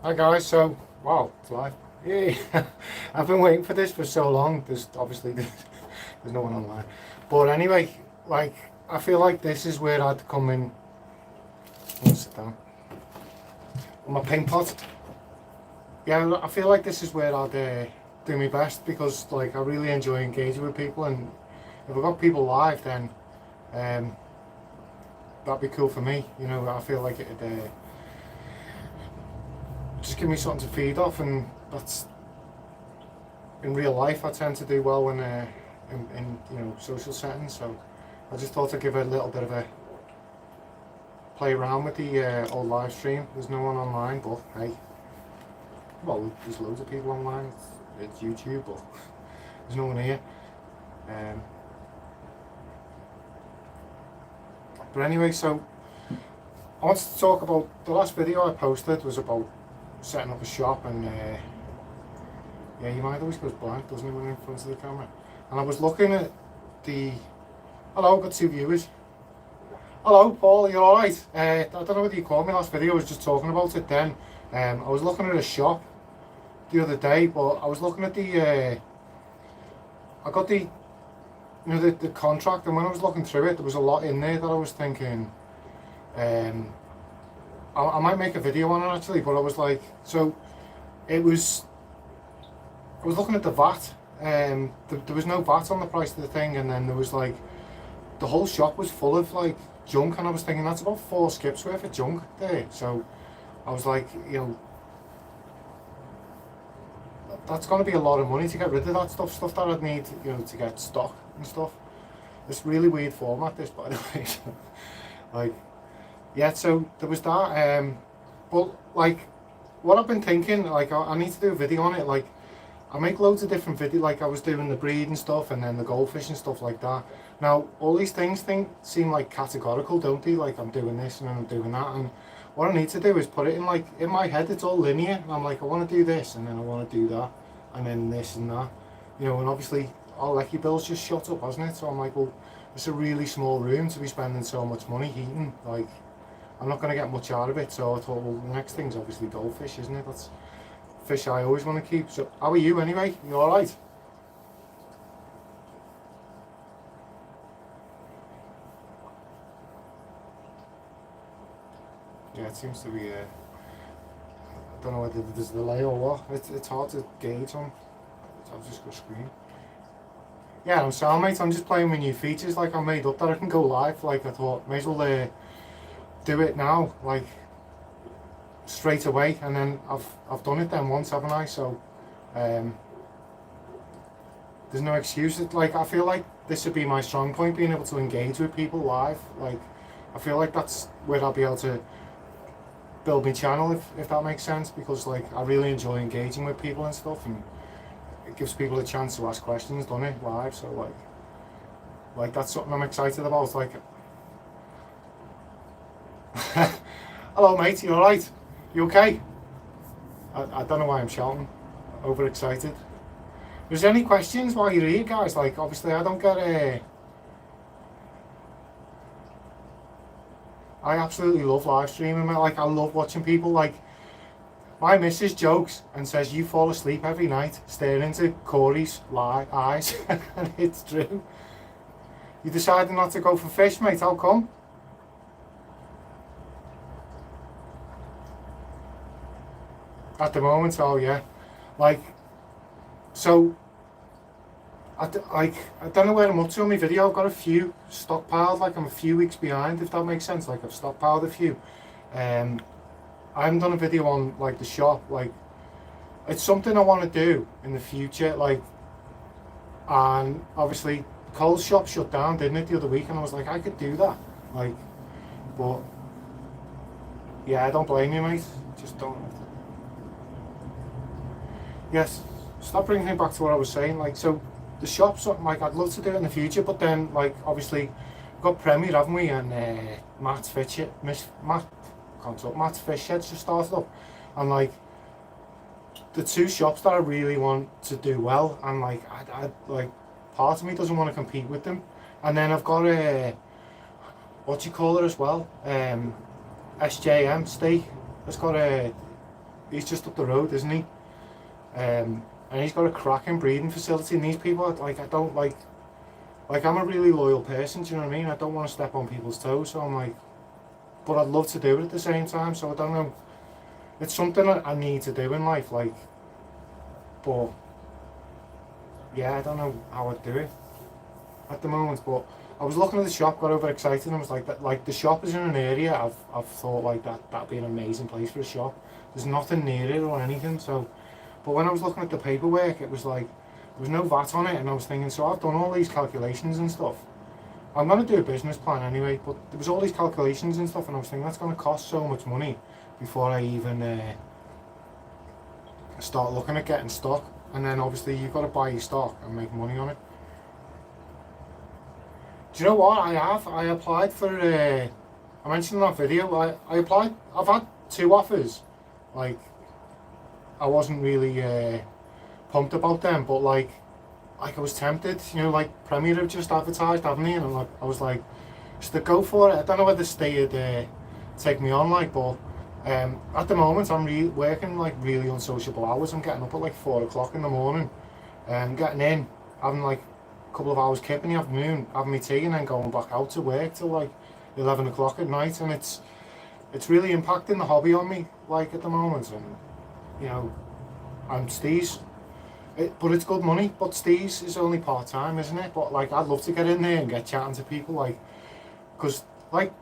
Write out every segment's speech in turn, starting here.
Hi guys, so wow, it's live. Yay! I've been waiting for this for so long. There's obviously there's no one online, but anyway, like I feel like this is where I'd come in. Let's sit down. My paint pot. Yeah, I feel like this is where I'd do my best because like I really enjoy engaging with people, and if I've got people live, then that'd be cool for me. You know, I feel like it'd just give me something to feed off, and that's in real life I tend to do well when in you know social settings. So I just thought I'd give it a little bit of a play around with the old live stream. There's no one online, but hey, well, there's loads of people online. It's YouTube, but there's no one here. But anyway, so I wanted to talk about the last video I posted was about setting up a shop, and yeah, your mind always goes blank, doesn't it, when you're in front of the camera? And I was looking at the... Hello, I've got 2 viewers. Hello, Paul, you alright? I don't know whether you called me last video, I was just talking about it then. I was looking at a shop the other day, but I was looking at the... I got the... You know, the contract, and when I was looking through it, there was a lot in there that I was thinking... I might make a video on it actually, but I was like, so it was, I was looking at the VAT, there was no VAT on the price of the thing, and then there was like, the whole shop was full of like junk, and I was thinking that's about 4 skips worth of junk there. So I was like, you know, that's going to be a lot of money to get rid of that stuff that I'd need, you know, to get stock and stuff. It's really weird format, this, by the way. Like, yeah, so there was that, but like, what I've been thinking, like, I need to do a video on it. Like, I make loads of different videos, like I was doing the breeding stuff and then the goldfish and stuff like that. Now, all these things seem like categorical, don't they? Like, I'm doing this and then I'm doing that, and what I need to do is put it in, like, in my head, it's all linear, and I'm like, I want to do this, and then I want to do that, and then this and that, you know, and obviously, our lecky bill's just shot up, hasn't it? So I'm like, well, it's a really small room to be spending so much money heating, like, I'm not going to get much out of it. So I thought, well, the next thing's obviously goldfish, isn't it? That's fish I always want to keep. So how are you anyway? You alright? Yeah, it seems to be, I don't know whether there's a delay or what. It's hard to gauge on. I'll just go screen. Yeah, I'm sorry, mate. I'm just playing with new features. Like, I made up that I can go live. Like, I thought, may as well do it now, like straight away, and then I've done it then once, haven't I? So there's no excuse. Like, I feel like this would be my strong point, being able to engage with people live. Like, I feel like that's where I'll be able to build my channel, if that makes sense, because like I really enjoy engaging with people and stuff, and it gives people a chance to ask questions, doesn't it, live? So like that's something I'm excited about. Like, hello mate, you alright? You okay? I don't know why I'm shouting, overexcited. Is there any questions while you're here, guys? Like, obviously I don't get I absolutely love live streaming, like I love watching people. Like, my missus jokes and says you fall asleep every night staring into Corey's eyes, and it's true. You decided not to go for fish, mate, how come? At the moment, oh yeah, like, so I don't know where I'm up to on my video. I've got a few stockpiled, like I'm a few weeks behind, if that makes sense. Like, I've stockpiled a few. I haven't done a video on like the shop. Like, it's something I want to do in the future. Like, and obviously Cole's shop shut down, didn't it, the other week, and I was like, I could do that. Like, but yeah, I don't blame you, mate. Just don't. Yes, stop bringing me back to what I was saying. Like, so the shop's something like I'd love to do it in the future, but then like obviously we've got Premier, haven't we? And Matt's Fish Shed's just started up, and like the 2 shops that I really want to do well, and like I like, part of me doesn't want to compete with them. And then I've got what do you call it as well? SJM Steak. It's got he's just up the road, isn't he? And he's got a cracking breeding facility, and these people, like, I don't like I'm a really loyal person, do you know what I mean? I don't want to step on people's toes, so I'm like, but I'd love to do it at the same time, so I don't know. It's something I need to do in life, like, but yeah, I don't know how I'd do it at the moment. But I was looking at the shop, got overexcited, and I was like, that, like, the shop is in an area I've thought like that'd be an amazing place for a shop. There's nothing near it or anything, so. But when I was looking at the paperwork, it was like there was no VAT on it, and I was thinking, so I've done all these calculations and stuff. I'm going to do a business plan anyway, but there was all these calculations and stuff, and I was thinking that's going to cost so much money before I even start looking at getting stock. And then obviously you've got to buy your stock and make money on it. Do you know what I applied for, I mentioned in that video, I applied, I've had 2 offers. Like, I wasn't really pumped about them, but like I was tempted, you know, like Premier have just advertised, haven't they? And I was like, just to go for it. I don't know whether they'd take me on, like, but at the moment I'm working like really unsociable hours. I'm getting up at like 4 o'clock in the morning, getting in, having like a couple of hours kip in the afternoon, having my tea, and then going back out to work till like 11 o'clock at night, and it's really impacting the hobby on me, like, at the moment. And you know, and Steve's, but it's good money, but Steve's is only part-time, isn't it? But like, I'd love to get in there and get chatting to people, like, because like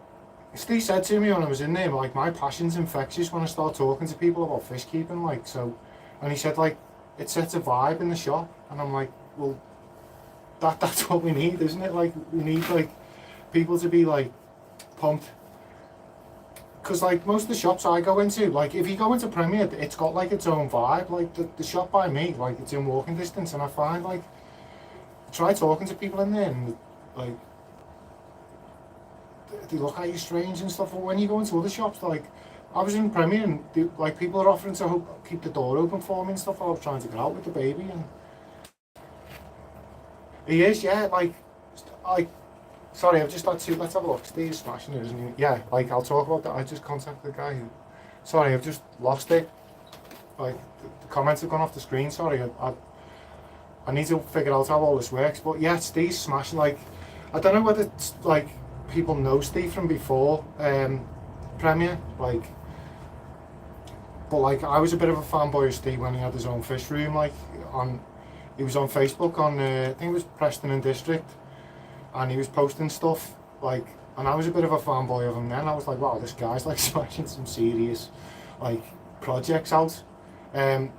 Steve said to me when I was in there, like, my passion's infectious when I start talking to people about fish keeping, like, so. And he said, like, it sets a vibe in the shop, and I'm like, well, that's what we need, isn't it? Like, we need like people to be like pumped. Because like most of the shops I go into, like if you go into Premier, it's got like its own vibe. Like the shop by me, like it's in walking distance, and I find like, try talking to people in there, and like they look at you strange and stuff. But when you go into other shops, like I was in Premier, and like people are offering to keep the door open for me and stuff. I was trying to get out with the baby, and he is, yeah, like. Sorry, I've just had to, let's have a look. Steve's smashing it, isn't he? Yeah, like, I'll talk about that. I just contacted the guy who, sorry, I've just lost it. Like, the comments have gone off the screen, sorry. I need to figure out how all this works. But yeah, Steve's smashing, like, I don't know whether it's, like, people know Steve from before Premier, like, but like, I was a bit of a fanboy of Steve when he had his own fish room, like, he was on Facebook on, I think it was Preston and District. And he was posting stuff, like, and I was a bit of a fanboy of him then. I was like, wow, this guy's like smashing some serious, like, projects out. And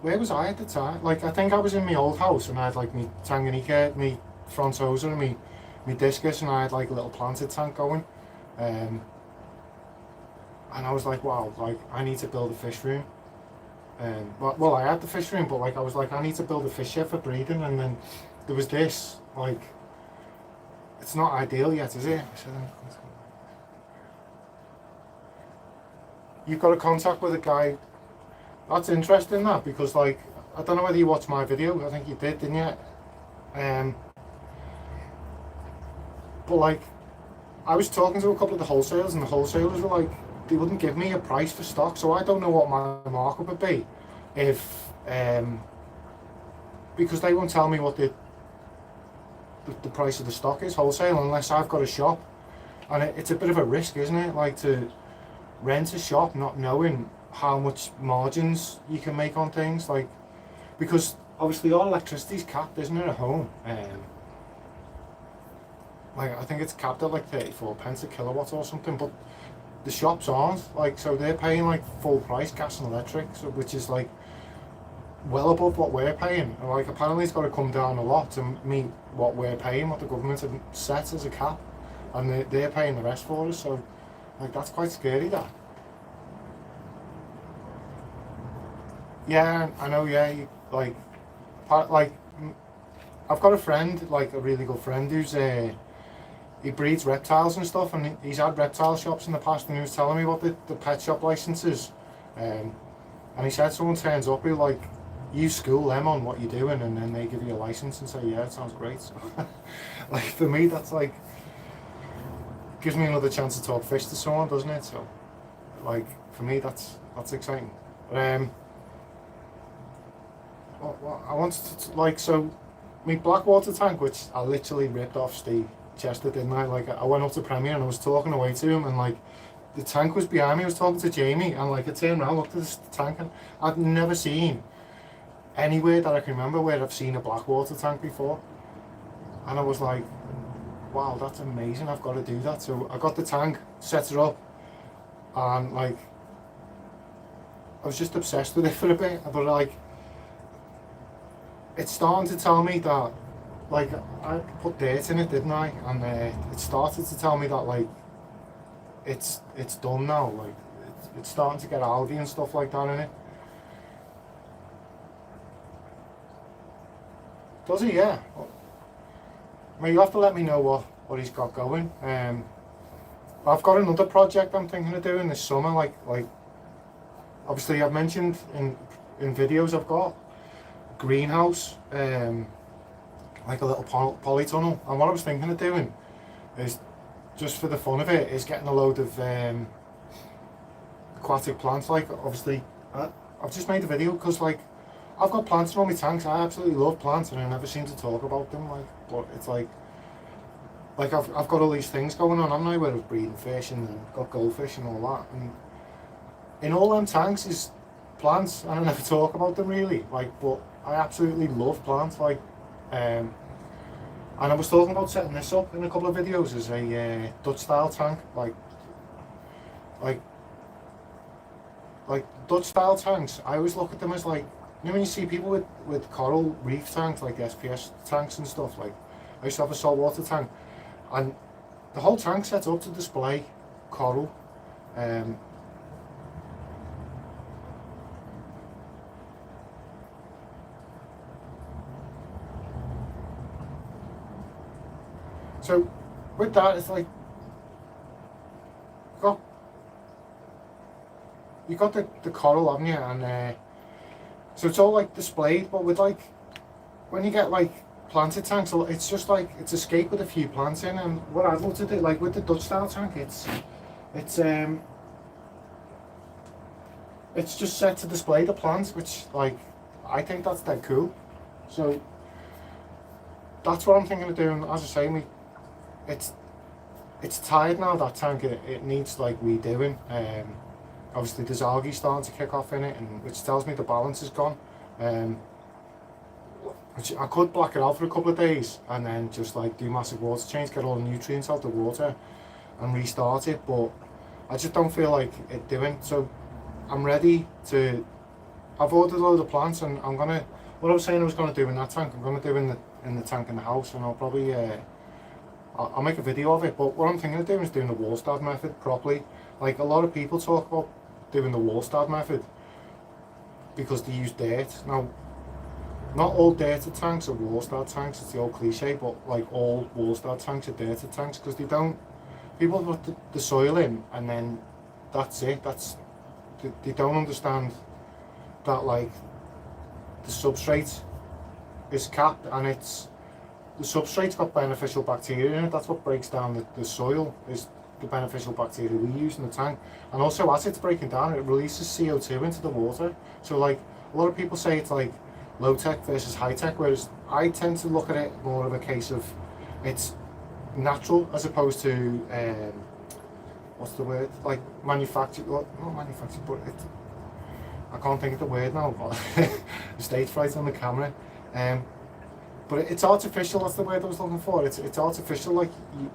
where was I at the time? Like, I think I was in my old house, and I had like my Tanganyika, my Frontosa, and my discus, and I had like a little planted tank going. And I was like, wow, like, I need to build a fish room. Well, I had the fish room, but like, I was like, I need to build a fish shed for breeding. And then there was this, like, it's not ideal yet, is it? You've got a contact with a guy. That's interesting, that, because like, I don't know whether you watched my video. I think you did, didn't you? But like, I was talking to a couple of the wholesalers, and the wholesalers were like, they wouldn't give me a price for stock, so I don't know what my markup would be if because they won't tell me what the price of the stock is wholesale unless I've got a shop. And it's a bit of a risk, isn't it, like, to rent a shop not knowing how much margins you can make on things, like, because obviously all electricity's capped, isn't it, at home? Like, I think it's capped at like 34 pence a kilowatt or something, but the shops aren't, like, so they're paying like full price gas and electric, so, which is like well above what we're paying. And like, apparently it's got to come down a lot to meet what we're paying, what the government have set as a cap, and they're paying the rest for us. So like, that's quite scary, that. Yeah, I know. Yeah, like I've got a friend, like a really good friend, who's he breeds reptiles and stuff, and he's had reptile shops in the past, and he was telling me about the pet shop licenses, and he said someone turns up who, like, you school them on what you're doing, and then they give you a license and say, yeah, it sounds great. So like, for me, that's like, gives me another chance to talk fish to someone, doesn't it? So like, for me, that's exciting. But what I wanted to, like, so my black water tank, which I literally ripped off Steve Chester, didn't I? Like, I went up to Premier and I was talking away to him, and like the tank was behind me. I was talking to Jamie, and like I turned around, looked at the tank, and I'd never seen anywhere that I can remember where I've seen a black water tank before. And I was like, wow, that's amazing, I've got to do that. So I got the tank, set it up, and like I was just obsessed with it for a bit. But like it's starting to tell me that, like, I put dirt in it, didn't I? And it started to tell me that like it's done now. Like it's starting to get algae and stuff like that in it. Does he? Yeah. Well, you have to let me know what he's got going. I've got another project I'm thinking of doing this summer. Like obviously I've mentioned in videos I've got a greenhouse, like a little polytunnel. And what I was thinking of doing is, just for the fun of it, is getting a load of aquatic plants. Like obviously I've just made a video because like I've got plants in all my tanks. I absolutely love plants and I never seem to talk about them. Like, but it's like I've got all these things going on. I'm now where I've breeding fish and got goldfish and all that. And in all them tanks is plants, and I never talk about them really. Like, but I absolutely love plants. Like, and I was talking about setting this up in a couple of videos as a Dutch style tank. Like Dutch style tanks. I always look at them as like, you know when you see people with coral reef tanks, like SPS tanks and stuff. Like I used to have a saltwater tank, and the whole tank set up to display coral. So with that, it's like you got the coral, haven't you? And so it's all like displayed, but with like when you get like planted tanks, it's just like it's escape with a few plants in. And what I'd love to do, like with the Dutch style tank, it's just set to display the plants, which like I think that's dead cool. So that's what I'm thinking of doing. As I say, it's tired now, that tank. It needs like redoing. Obviously there's algae starting to kick off in it, and which tells me the balance is gone. Which I could black it out for a couple of days and then just like do massive water change, get all the nutrients out the water and restart it, but I just don't feel like it doing. So I'm ready to, I've ordered a load of plants, and I'm gonna, what I was saying I was gonna do in that tank, I'm gonna do in the tank in the house, and I'll probably I'll make a video of it. But what I'm thinking of doing is doing the Wallstad method properly. Like a lot of people talk about doing the Wallstad method because they use dirt. Now, not all dirted tanks are Wallstad tanks, it's the old cliche, but like all Wallstad tanks are dirted tanks because they don't, people put the soil in and then that's it. They don't understand that like the substrate is capped, and the substrate's got beneficial bacteria in it. That's what breaks down the soil, is the beneficial bacteria we use in the tank. And also as it's breaking down, it releases CO2 into the water. So like a lot of people say it's like low tech versus high tech, whereas I tend to look at it more of a case of it's natural as opposed to what's the word, like manufactured, well, not manufactured, but I can't think of the word now, but the stage fright on the camera. But it's artificial, that's the word I was looking for. It's artificial, like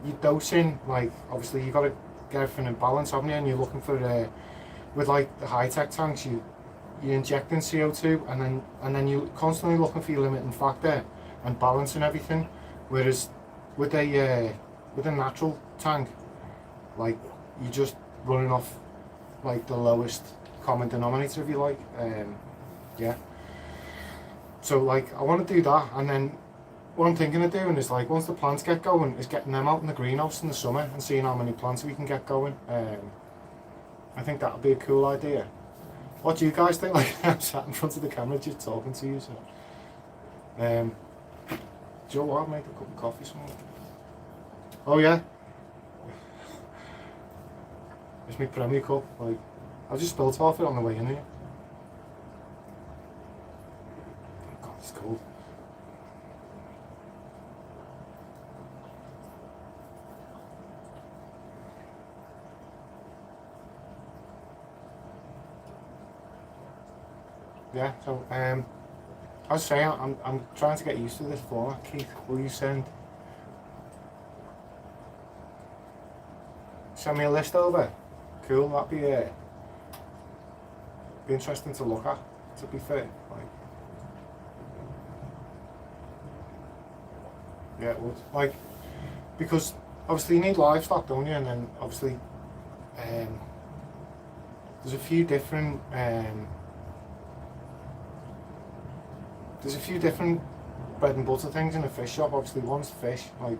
you're dosing, like obviously you got to get everything in balance, haven't you? And you're looking for, with like the high-tech tanks, you're injecting CO2 and then you're constantly looking for your limiting factor and balancing everything. Whereas with a natural tank, like you're just running off like the lowest common denominator, if you like. Yeah. So like I want to do that, and then what I'm thinking of doing is like once the plants get going, is getting them out in the greenhouse in the summer and seeing how many plants we can get going. I think that would be a cool idea. What do you guys think? Like I'm sat in front of the camera just talking to you. So, do you know what? I'll make a cup of coffee somewhere. Oh yeah. It's my Premier cup. Like I just spilled half it on the way in here. It's cool. Yeah, so I was saying I'm trying to get used to this format. Keith, will you send me a list over? Cool, that'd be interesting to look at, to be fair. Like, yeah, it would. Like, because obviously you need livestock, don't you? And then obviously there's a few different bread and butter things in a fish shop. Obviously one's fish, like,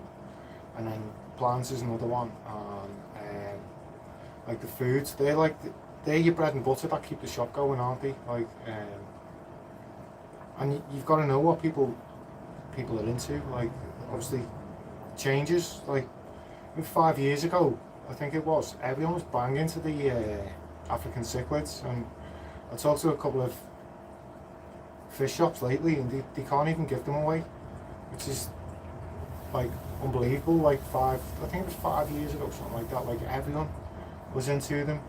and then plants is another one, and like the foods, they're your bread and butter that keep the shop going, aren't they? Like, and you've got to know what people are into. Like, obviously changes. Like 5 years ago, I think it was, everyone was banging to the African cichlids, and I talked to a couple of fish shops lately, and they can't even give them away, which is like unbelievable. Like I think it was 5 years ago, something like that. Like, everyone was into them,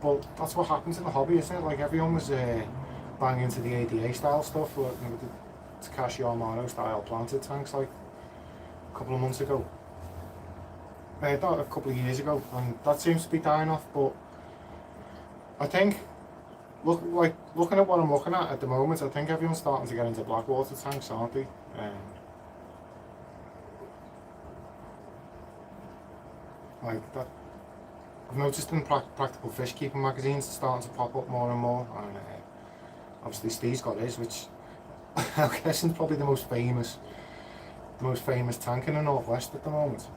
but that's what happens in the hobby, isn't it? Like, everyone was banging into the ADA style stuff, like, you know, the Takashi Amano style planted tanks, like a couple of months ago. Not a couple of years ago, and that seems to be dying off. But I think, looking at what I'm looking at the moment, I think everyone's starting to get into blackwater tanks, aren't they? Like that, I've noticed in practical fish keeping magazines starting to pop up more and more, and obviously Steve's got his, which I'm guessing is probably the most famous tank in the Northwest at the moment.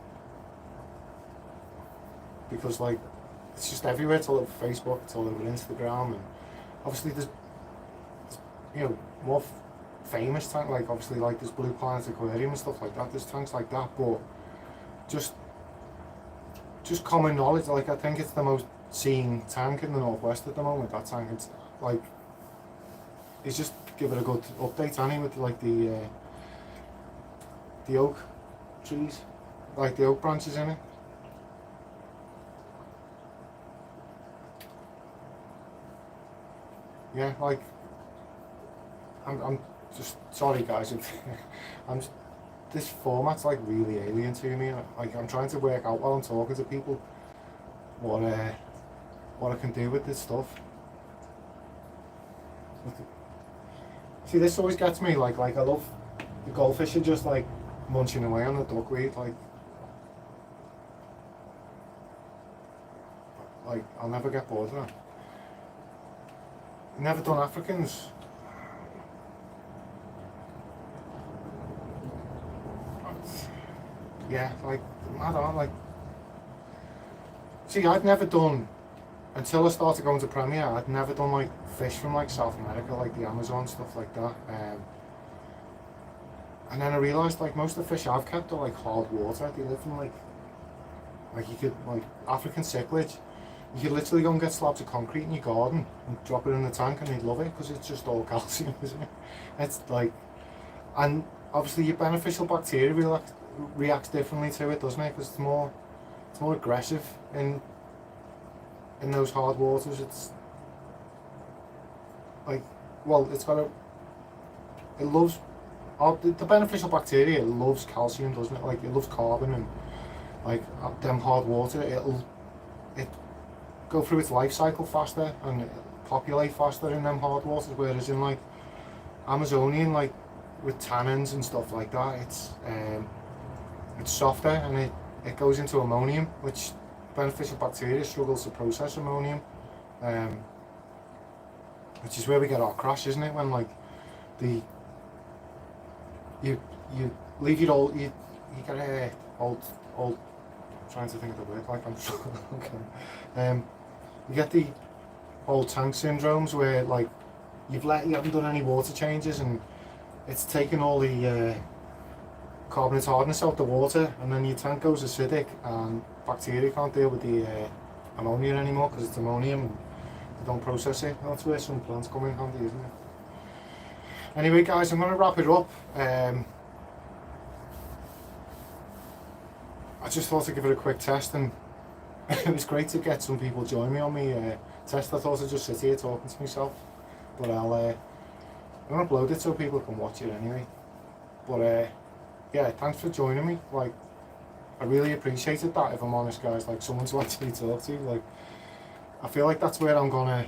Because, like, it's just everywhere. It's all over Facebook, it's all over Instagram, and obviously there's you know, more famous tank, like obviously like there's Blue Planet Aquarium and stuff like that. There's tanks like that, but just common knowledge. Like, I think it's the most seen tank in the Northwest at the moment. That tank, it's like, it's just give it a good update, Annie, with like the oak trees, like the oak branches in it. Yeah, like, I'm just sorry, guys. This format's like really alien to me. Like, I'm trying to work out while I'm talking to people what I can do with this stuff. See, this always gets me. Like I love the goldfish are just like munching away on the duckweed. Like I'll never get bored of that. Never done Africans. Yeah, like, I don't know, like, see, I'd never done, until I started going to Premier, I'd never done like fish from like South America, like the Amazon, stuff like that. And then I realised, like, most of the fish I've kept are like hard water. They live in like you could, like, African cichlid, you could literally go and get slabs of concrete in your garden and drop it in the tank and they'd love it, because it's just all calcium, isn't it? It's like, and obviously your beneficial bacteria reacts differently to it, doesn't it? Because it's more aggressive in those hard waters. It's like, well, it loves, the beneficial bacteria, it loves calcium, doesn't it? Like, it loves carbon, and like them hard water, it go through its life cycle faster and populate faster in them hard waters, whereas in like Amazonian, like with tannins and stuff like that, it's softer, and it goes into ammonium, which beneficial bacteria struggles to process ammonium, which is where we get our crash, isn't it? When like you leave your old, you get a old trying to think of the word, like, I'm okay. You get the old tank syndromes where like you haven't done any water changes, and it's taken all the carbonate hardness out the water, and then your tank goes acidic, and bacteria can't deal with the ammonia anymore because it's ammonium, and they don't process it. That's where some plants come in handy, isn't Anyway, guys, I'm going to wrap it up. I just thought I'd give it a quick test, and it was great to get some people join me on my test. I thought I'd just sit here talking to myself, but I'm going to upload it so people can watch it anyway. But yeah, thanks for joining me. Like, I really appreciated that, if I'm honest, guys. Like, someone's actually talk to. Like, I feel like that's where I'm gonna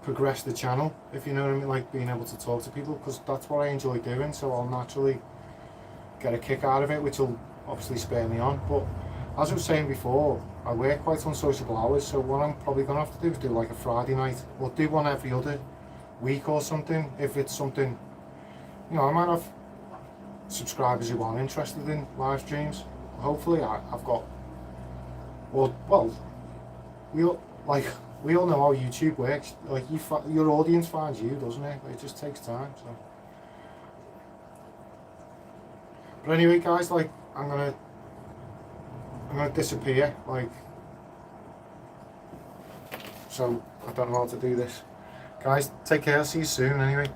progress the channel, if you know what I mean, like being able to talk to people, because that's what I enjoy doing, so I'll naturally get a kick out of it, which will obviously spur me on. But as I was saying before, I work quite unsociable hours, so what I'm probably going to have to do is do like a Friday night, or do one every other week or something, if it's something, you know, I might have subscribers who aren't interested in live streams. Hopefully I've got, well, we all know how YouTube works. Like, your audience finds you, doesn't it? It just takes time. So, but anyway, guys, like, I'm gonna disappear. Like, so I don't know how to do this. Guys, take care. See you soon. Anyway.